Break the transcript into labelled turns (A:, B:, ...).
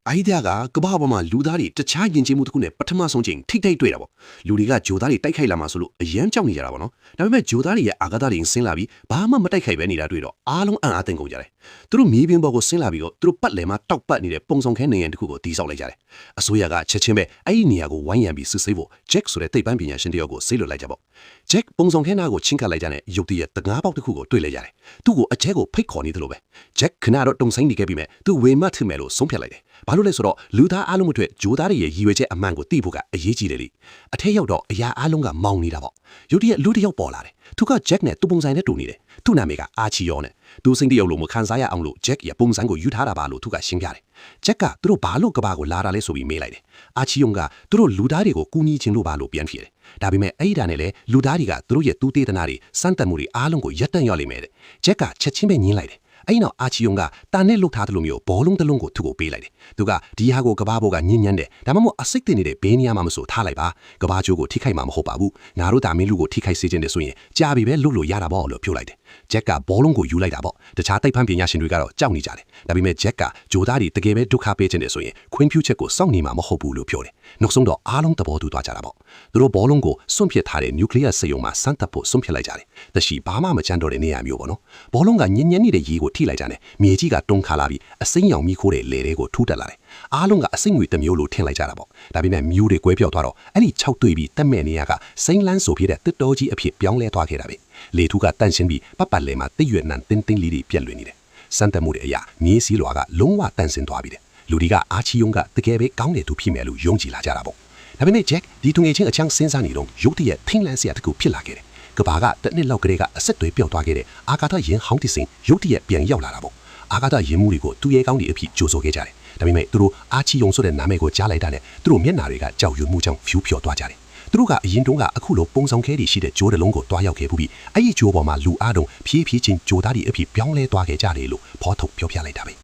A: အိုင်ဒီယာကကဘာပေါ်မှာလူသားတွေတခြားယဉ်ကျေးမှုတစ်ခုနဲ့ပထမဆုံးချိန်ထိတ်ထိတ်တွေ့တာပေါ့လူတွေကဂျိုသားတွေတိုက်ခိုက်လာမှဆိုလို့အယမ်းကြောက်နေကြတာပေါ့နော်ဒါပေမဲ့ဂျိုသားတွေရဲ့အာဃာတတွေဆင်းလာပြီးဘာမှမတိုက်ခိုက်ပဲနေတာတွေ့တော့အားလုံးအံ့အားသင့်ကုန်ကြတယ်သူတို့မြေပြင်ပေါ်ကိုဆင်းလာပြီးတော့သူတို့ပတ်လည်မှာတောက်ပတ်နေတဲ့ပုံဆောင်ခဲနေရန်တစ်ခုကိုတီးဆောက်လိုက်ကြတယ်အစိုးရကချက်ချင်းပဲအဲ့ဒီနေရာကိုဝိုင်းရံပြီးစစ်ဆေးဖို့ Jack ဆိုတဲ့သိပ္ပံပညာရှင်တယောက်ကိုဆေးလွှတ်လိုက်ကြပေါ့ Jack ပုံဆောင်ခဲနာကိုချင်းကပ်လိုက်ကြတဲ့ရုပ်တရက်တငါးပေါက်တစ်ခုကိုတွေ့လိုက်ကြတယ်သူ့ကိုအကျဲကိုဖိတ်ခေါ်နေတယ်လို့ပဲ Jack ခဏတော့တုံဆိုင်နေခဲ့ပြီးမဲ့သူဝေမတ်ထစ်မဲ့လို့ဆုံးဖြတ်လိုက်တယ်ဘာလို့လဲဆိုတော့လူသားအားလုံးအတွက်ဂျိုသားတွေရဲ့ရည်ရွယ်ချက်အမှန်ကိုသိဖို့ကအရေးကြီးတယ်လေအထက်ရောက်တော့အရာအားလုံးကမောင်နေတာပေါ့ရုတ်တရက်လူတစ်ယောက်ပေါ်လာတယ်သူက Jack နဲ့သူ့ပုံစံနဲ့တူနေတယ်သူ့နာမည်ကအာချီယောနဲ့သူစိတ်တရုပ်လို့မခံစားရအောင်လို့ Jack ရဲ့ပုံစံကိုယူထားတာပါလို့သူကရှင်းပြတယ် Jack ကသူတို့ဘာလို့ကဘာကိုလာတာလဲဆိုပြီးမေးလိုက်တယ်အာချီယောကသူတို့လူသားတွေကိုကူညီချင်လို့ပါလို့ပြန်ဖြေတယ်ဒါပေမဲ့အဲ့ဒါနဲ့လေလူသားတွေကသူတို့ရဲ့တူးတေးတနာတွေစမ်းသပ်မှုတွေအားလုံးကိုရပ်တန့်ရလိမ့်မယ်တဲ့ Jack ကချက်ချင်းပဲညင်းလိုက်တယ်အဲ့နောက်အာချီယုံကတာနဲ့လုတ်ထားသလိုမျိုးဘောလုံးတစ်လုံးကိုသူ့ကိုပေးလိုက်တယ်သူကဒီဟာကိုကဘာဘောကညဉ့်ညမ်းတယ်ဒါမှမဟုတ်အစိတ်တင်နေတဲ့ဘေးနေရာမှာမဆိုထားလိုက်ပါကဘာကျိုးကိုထိခိုက်မှာမဟုတ်ပါဘူးငါတို့ဒါမင်းလူကိုထိခိုက်စေခြင်းတယ်ဆိုရင်ကြာပြီပဲလုတ်လို့ရတာပေါ့လို့ပြောလိုက်တယ်ဂျက်ကဘောလုံးကိုယူလိုက်တာပေါ့တခြားသိပ္ပံပညာရှင်တွေကတော့ကြောက်နေကြတယ်ဒါပေမဲ့ဂျက်ကဂျိုသားတွေတကယ်ပဲဒုက္ခပေးခြင်းတယ်ဆိုရင်ခွင့်ပြုချက်ကိုစောင့်နေမှာမဟုတ်ဘူးလို့ပြောတယ်နောက်ဆုံးတော့အားလုံးသဘောတူသွားကြတာပေါ့သူတို့ဘောလုံးကိုစွန့်ပစ်ထားတဲ့နျူကလ িয়ার စက်ရုံမှာစမ်းသပ်ဖို့စွန့်ပစ်လိုက်ကြတယ်တရှိဘာမှမကြမ်းတော့တဲ့နေရာမျိုးပေါ့နော်ဘောလုံးကညဉ့်ညမ်းနေတဲ့ရေကိုထိလိုက်ကြတယ်မြေကြီးကတုံးခါလာပြီးအစိမ်းရောင်မိခိုးတဲ့လေတွေကိုထူးတက်လာတယ်အားလုံးကအစိမ့်ငွေတစ်မျိုးလို့ထင်လိုက်ကြတာပေါ့ဒါပေမဲ့မျိုးတွေကွဲပြောက်သွားတော့အဲ့ဒီ6တွေ့ပြီးတက်မဲ့နေရကစိမ့်လန်းဆိုဖြစ်တဲ့တစ်တော်ကြီးအဖြစ်ပြောင်းလဲသွားခဲ့တာပဲလေထူးကတန့်ရှင်းပြီးပတ်ပတ်လဲမှာတိရွက်နံတင်းတင်းလေးတွေပြက်လွင်နေတယ်စမ်းတက်မှုတွေအရာမြေးစည်းလွာကလုံးဝတန့်ရှင်းသွားပြီတဲ့လူတွေကအာချီယုံကတကယ်ပဲကောင်းတယ်သူဖြစ်မယ်လို့ယုံကြည်လာကြတာပေါ့ဒါပေမဲ့ Jack ဒီသူငယ်ချင်းအချမ်းစဉ်းစားနေတော့ရုတ်တရက်ထိန်လန်းစရာတစ်ခုဖြစ်လာခဲ့တယ်ကဘာကတစ်နှစ်လောက်ကလေးကအဆက်တွေပျောက်သွားခဲ့တဲ့အာကာသရင်ဟောင်းတစ်စင်ရုတ်တရက်ပြန်ရောက်လာတာပေါ့အာကာသရင်မှုတွေကိုသူရဲကောင်းတွေအဖြစ်ကြိုးဆိုခဲ့ကြတယ်ဒါပေမဲ့သူတို့အာချီယုံဆိုတဲ့နာမည်ကိုကြားလိုက်တာနဲ့သူတို့မျက်နှာတွေကကြောက်ရွံ့မှုကြောင့်ဖြူဖြော်သွားကြတယ်သူတို့ကအရင်တုန်းကအခုလိုပုံဆောင်ခဲတွေရှိတဲ့ဂျိုးတစ်လုံးကိုတွားရောက်ခဲ့ပြီးအဲ့ဒီဂျိုးပေါ်မှာလူအားလုံးဖြည်းဖြည်းချင်းဂျိုးသားတွေအဖြစ်ပြောင်းလဲသွားခဲ့ကြတယ်လို့ဖော်ထုတ်ပြောပြလိုက်တာပဲ